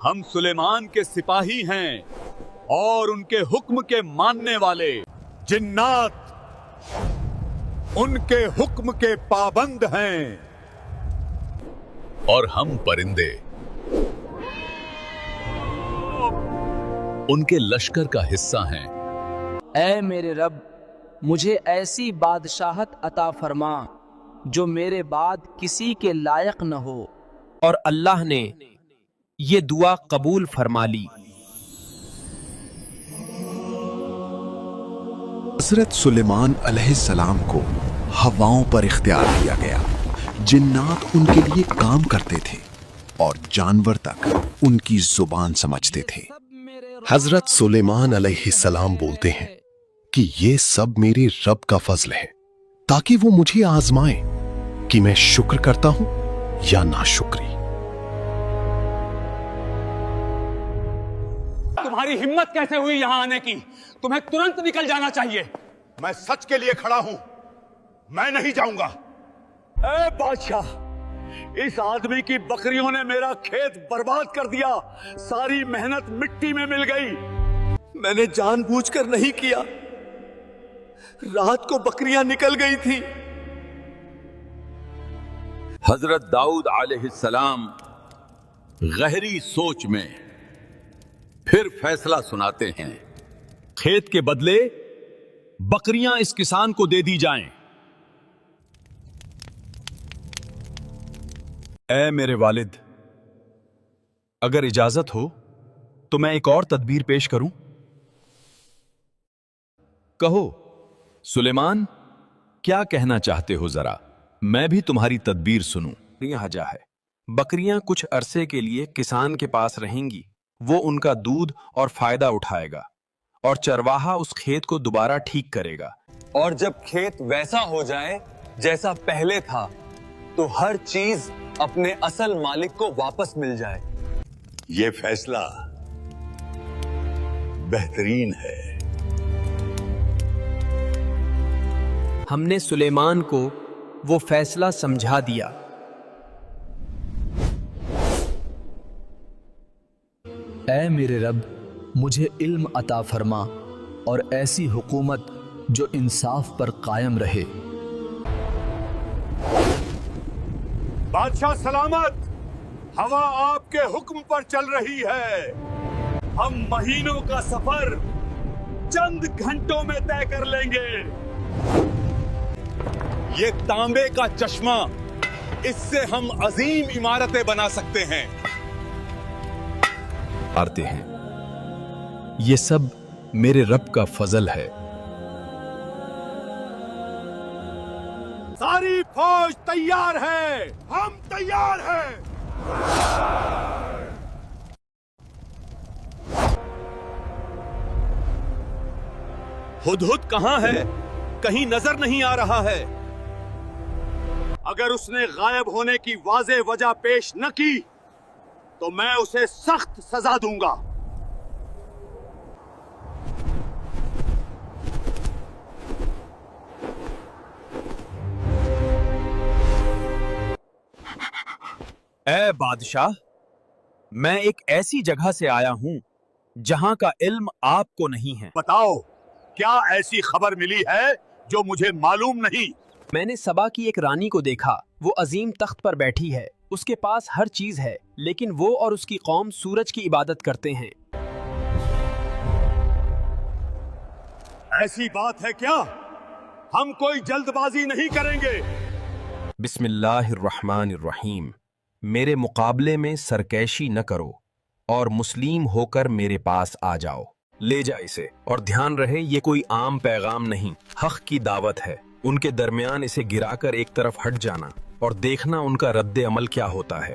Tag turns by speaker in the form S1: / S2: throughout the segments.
S1: हम सुलेमान के सिपाही हैं और उनके हुक्म के मानने वाले। जिन्नात उनके हुक्म के पाबंद हैं और हम परिंदे उनके लश्कर का हिस्सा हैं।
S2: ऐ मेरे रब, मुझे ऐसी बादशाहत अता फरमा जो मेरे बाद किसी के लायक न हो।
S3: और अल्लाह ने ये दुआ कबूल फरमा ली।
S4: हजरत सुलेमान अलैहिस्सलाम को हवाओं पर इख्तियार दिया गया। जिन्नात उनके लिए काम करते थे और जानवर तक उनकी जुबान समझते थे।
S5: हजरत सुलेमान अलैहिस्सलाम बोलते हैं कि ये सब मेरे रब का फजल है, ताकि वो मुझे आजमाए कि मैं शुक्र करता हूं या नाशुक्री।
S1: तुम्हारी हिम्मत कैसे हुई यहां आने की? तुम्हें तुरंत निकल जाना चाहिए।
S6: मैं सच के लिए खड़ा हूं, मैं नहीं जाऊंगा।
S1: ए बादशाह, इस आदमी की बकरियों ने मेरा खेत बर्बाद कर दिया। सारी मेहनत मिट्टी में मिल गई।
S7: मैंने जानबूझकर नहीं किया, रात को बकरियां निकल गई थी।
S1: हजरत दाऊद अलैहिस्सलाम गहरी सोच में फिर फैसला सुनाते हैं। खेत के बदले बकरियां इस किसान को दे दी जाएं।
S8: ऐ मेरे वालिद, अगर इजाजत हो तो मैं एक और तदबीर पेश करूं। कहो सुलेमान, क्या कहना चाहते हो? जरा मैं भी तुम्हारी तदबीर सुनूं।
S3: हजा है, बकरियां कुछ अरसे के लिए किसान के पास रहेंगी। वो उनका दूध और फायदा उठाएगा और चरवाहा उस खेत को दोबारा ठीक करेगा।
S9: और जब खेत वैसा हो जाए जैसा पहले था, तो हर चीज अपने असल मालिक को वापस मिल जाए।
S6: ये फैसला बेहतरीन है।
S3: हमने सुलेमान को वो फैसला समझा दिया।
S2: ऐ मेरे रब, मुझे इल्म अता फरमा और ऐसी हुकूमत जो इंसाफ पर कायम रहे।
S6: बादशाह सलामत, हवा आपके हुक्म पर चल रही है।
S1: हम महीनों का सफर चंद घंटों में तय कर लेंगे।
S6: ये तांबे का चश्मा, इससे हम अजीम इमारतें बना सकते हैं।
S8: आते हैं, ये सब मेरे रब का फजल है।
S6: सारी फौज तैयार है, हम तैयार हैं।
S1: हुदहुद कहां है? कहीं नजर नहीं आ रहा है।
S6: अगर उसने गायब होने की वाज़ेह वजह पेश न की तो मैं उसे सख्त सजा दूंगा।
S3: ऐ बादशाह, मैं एक ऐसी जगह से आया हूं जहां का इल्म आपको नहीं है।
S6: बताओ, क्या ऐसी खबर मिली है जो मुझे मालूम नहीं?
S3: मैंने सबा की एक रानी को देखा। वो अजीम तख्त पर बैठी है, उसके पास हर चीज है, लेकिन वो और उसकी कौम सूरज की इबादत करते हैं।
S6: ऐसी बात है क्या? हम कोई जल्दबाजी नहीं करेंगे।
S3: बिस्मिल्लाहिर्रहमानिर्रहीम। मेरे मुकाबले में सरकैशी न करो और मुस्लिम होकर मेरे पास आ जाओ। ले जा इसे, और ध्यान रहे ये कोई आम पैगाम नहीं, हक की दावत है। उनके दरमियान इसे गिराकर एक तरफ हट जाना और देखना उनका रद्दे अमल क्या होता है।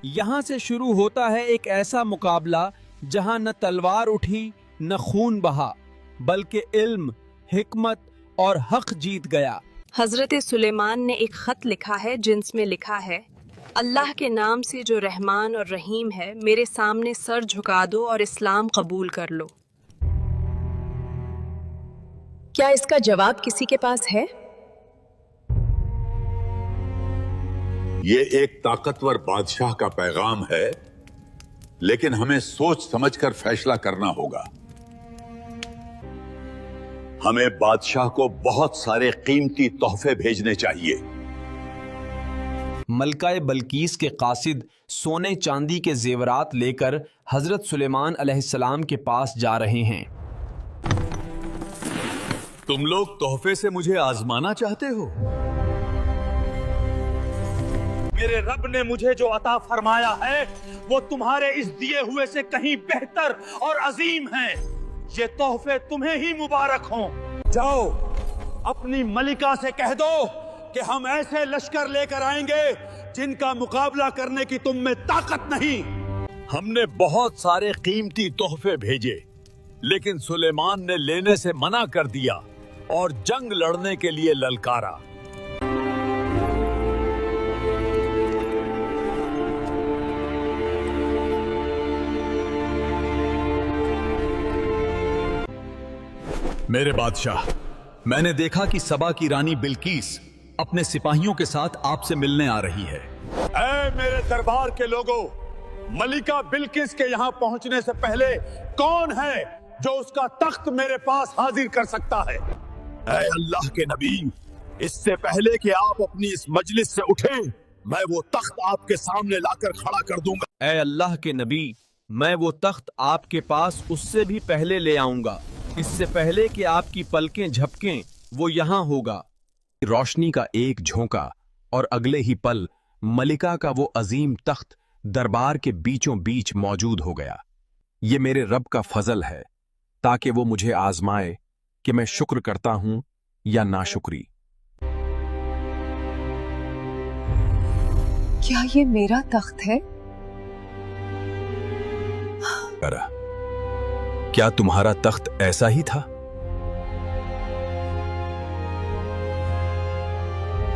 S3: यहां से शुरू होता है एक ऐसा मुकाबला जहां न तलवार उठी न खून बहा, बल्कि इल्म, हिकमत और हक जीत गया।
S10: हजरत सुलेमान ने एक खत लिखा है जिसमें लिखा है, अल्लाह के नाम से जो रहमान और रहीम है, मेरे सामने सर झुका दो और इस्लाम कबूल कर लो। क्या इसका जवाब किसी के पास है?
S1: ये एक ताकतवर बादशाह का पैगाम है, लेकिन हमें सोच समझकर फैसला करना होगा। हमें बादशाह को बहुत सारे कीमती तोहफे भेजने चाहिए।
S3: मलकाए बल्कीस के कासिद सोने चांदी के जेवरात लेकर हजरत सुलेमान अलैहिस्सलाम के पास जा रहे हैं।
S8: तुम लोग तोहफे से मुझे आजमाना चाहते हो?
S6: मेरे रब ने मुझे जो अता फरमाया है वो तुम्हारे इस दिए हुए से कहीं बेहतर और अजीम है। ये तोहफे तुम्हें ही मुबारक हों। जाओ अपनी मलिका से कह दो कि हम ऐसे लश्कर लेकर आएंगे जिनका मुकाबला करने की तुम में ताकत नहीं।
S1: हमने बहुत सारे कीमती तोहफे भेजे, लेकिन सुलेमान ने लेने से मना कर दिया और जंग लड़ने के लिए ललकारा।
S8: मेरे बादशाह, मैंने देखा कि सबा की रानी बिल्कीस अपने सिपाहियों के साथ आपसे मिलने आ रही है।
S6: ऐ मेरे दरबार के लोगों, मलिका बिल्किस के यहाँ पहुँचने से पहले कौन है जो उसका तख्त मेरे पास हाजिर कर सकता है?
S1: ऐ अल्लाह के नबी, इससे पहले कि आप अपनी इस मजलिस से उठें, मैं वो तख्त आपके सामने लाकर खड़ा कर दूंगा।
S3: ऐ अल्लाह के नबी, मैं वो तख्त आपके पास उससे भी पहले ले आऊंगा। इससे पहले कि आपकी पलकें झपकें वो यहाँ होगा। रोशनी का एक झोंका और अगले ही पल मलिका का वो अजीम तख्त दरबार के बीचों बीच मौजूद हो गया। ये मेरे रब का फजल है ताकि वो मुझे आजमाए कि मैं शुक्र करता हूं या नाशुक्री।
S11: क्या ये मेरा तख्त है?
S3: क्या तुम्हारा तख्त ऐसा ही था?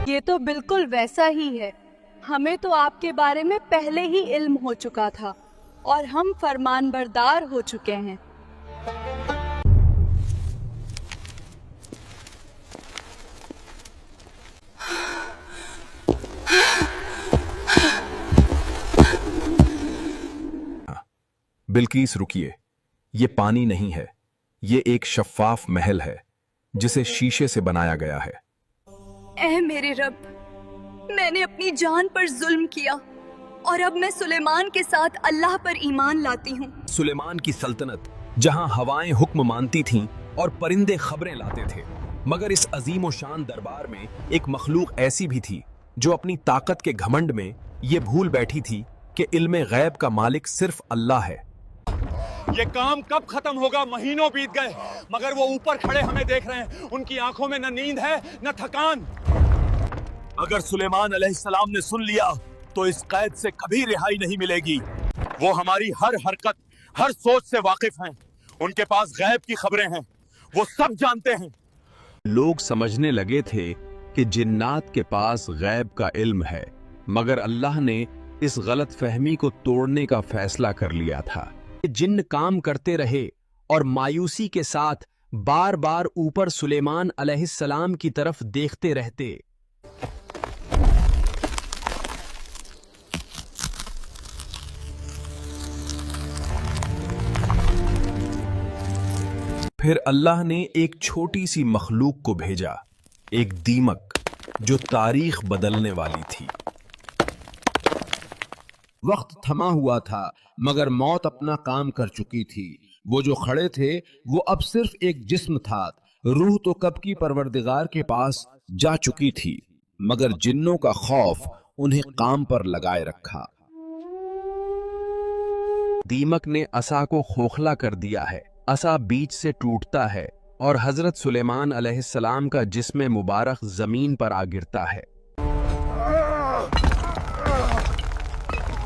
S12: ये तो बिल्कुल वैसा ही है। हमें तो आपके बारे में पहले ही इल्म हो चुका था और हम फरमानबरदार हो चुके हैं।
S3: बिल्कीस रुकिए, ये पानी नहीं है, ये एक शफ्फाफ महल है जिसे शीशे से बनाया गया है।
S12: ऐ मेरे रब, मैंने अपनी जान पर जुल्म किया और अब मैं सुलेमान के साथ अल्लाह पर ईमान लाती हूँ।
S3: सुलेमान की सल्तनत जहाँ हवाएं हुक्म मानती थीं और परिंदे खबरें लाते थे, मगर इस अजीम और शान दरबार में एक मखलूक ऐसी भी थी जो अपनी ताकत के घमंड में ये भूल बैठी थी कि इल्मे गैब का मालिक सिर्फ अल्लाह है।
S6: ये काम कब खत्म होगा? महीनों बीत गए मगर वो ऊपर खड़े हमें देख रहे हैं। उनकी आंखों में न नींद है न थकान।
S1: अगर सुलेमान अलैहिस्सलाम ने सुन लिया तो इस कैद से कभी रिहाई नहीं मिलेगी। वो हमारी हर हरकत, हर सोच से वाकिफ हैं। उनके पास गैब की खबरें हैं, वो सब जानते हैं।
S3: लोग समझने लगे थे कि जिन्नात के पास गैब का इल्म है, मगर अल्लाह ने इस गलत फहमी को तोड़ने का फैसला कर लिया था। जिन्न काम करते रहे और मायूसी के साथ बार बार ऊपर सुलेमान अलैहिस्सलाम की तरफ देखते रहते। फिर अल्लाह ने एक छोटी सी मखलूक को भेजा, एक दीमक जो तारीख बदलने वाली थी। वक्त थमा हुआ था मगर मौत अपना काम कर चुकी थी। वो जो खड़े थे वो अब सिर्फ एक जिस्म था। रूह तो कब की परवरदिगार के पास जा चुकी थी, मगर जिन्नों का खौफ उन्हें काम पर लगाए रखा। दीमक ने असा को खोखला कर दिया है। असा बीच से टूटता है और हजरत सुलेमान अलैहिस्सलाम का जिस्म मुबारक जमीन पर आ गिरता है।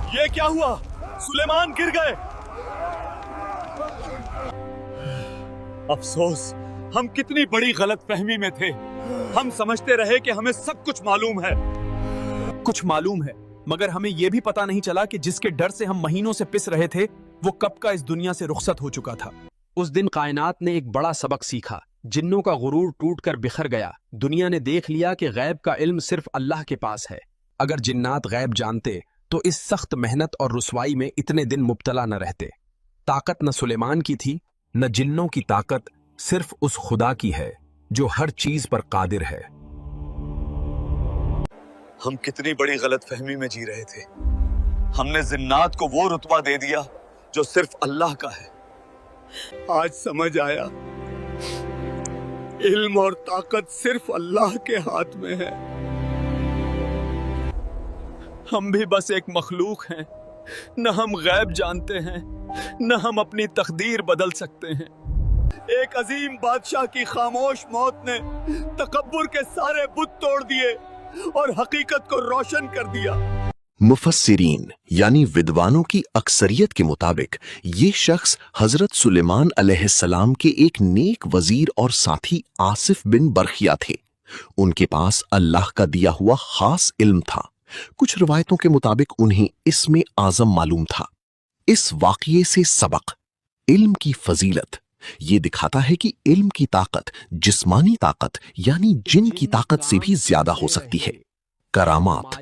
S6: ये क्या हुआ? सुलेमान गिर गए। अफसोस, हम कितनी बड़ी गलतफहमी में थे। हम समझते रहे कि हमें सब कुछ मालूम है।
S3: कुछ मालूम है, मगर हमें यह भी पता नहीं चला कि जिसके डर से हम महीनों से पिस रहे थे वो कब का इस दुनिया से रुखसत हो चुका था। उस दिन कायनात ने एक बड़ा सबक सीखा। जिन्नों का गुरूर टूट कर बिखर गया। दुनिया ने देख लिया कि गैब का इल्म सिर्फ अल्लाह के पास है। اگر جنات غیب جانتے تو اس سخت محنت اور رسوائی میں اتنے دن مبتلا نہ رہتے۔ طاقت نہ سلیمان کی تھی نہ جنوں کی طاقت، صرف اس خدا کی ہے جو ہر چیز پر قادر ہے۔
S7: ہم کتنی بڑی غلط فہمی میں جی رہے تھے۔ ہم نے جنات کو وہ رتبہ دے دیا جو صرف اللہ کا ہے۔ آج سمجھ آیا علم اور طاقت صرف اللہ کے ہاتھ میں ہے۔
S8: ہم بھی بس ایک مخلوق ہیں، نہ ہم غیب جانتے ہیں نہ ہم اپنی تقدیر بدل سکتے ہیں۔
S7: ایک عظیم بادشاہ کی خاموش موت نے تکبر کے سارے بت توڑ دیے اور حقیقت کو روشن کر دیا۔
S5: مفسرین یعنی ودوانوں کی اکثریت کے مطابق یہ شخص حضرت سلیمان علیہ السلام کے ایک نیک وزیر اور ساتھی آصف بن برخیا تھے۔ ان کے پاس اللہ کا دیا ہوا خاص علم تھا۔ کچھ روایتوں کے مطابق انہیں اسم اعظم معلوم تھا۔ اس واقعے سے سبق علم کی فضیلت یہ دکھاتا ہے کہ علم کی طاقت جسمانی طاقت یعنی جن کی طاقت سے بھی زیادہ ہو سکتی ہے۔ کرامات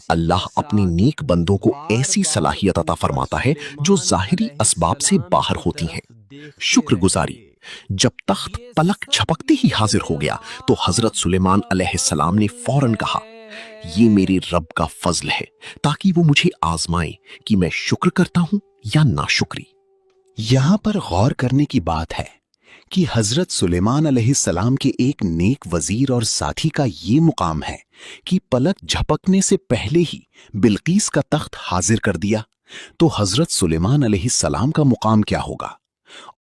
S5: اللہ اپنے نیک بندوں کو ایسی صلاحیت عطا فرماتا ہے جو ظاہری اسباب سے باہر ہوتی ہیں۔ شکر گزاری جب تخت پلک جھپکتے ہی حاضر ہو گیا تو حضرت سلیمان علیہ السلام نے فوراً کہا، یہ میرے رب کا فضل ہے تاکہ وہ مجھے آزمائے کہ میں شکر کرتا ہوں یا ناشکری۔
S4: یہاں پر غور کرنے کی بات ہے کہ حضرت سلیمان علیہ السلام کے ایک نیک وزیر اور ساتھی کا یہ مقام ہے کہ پلک جھپکنے سے پہلے ہی بلقیس کا تخت حاضر کر دیا، تو حضرت سلیمان علیہ السلام کا مقام کیا ہوگا؟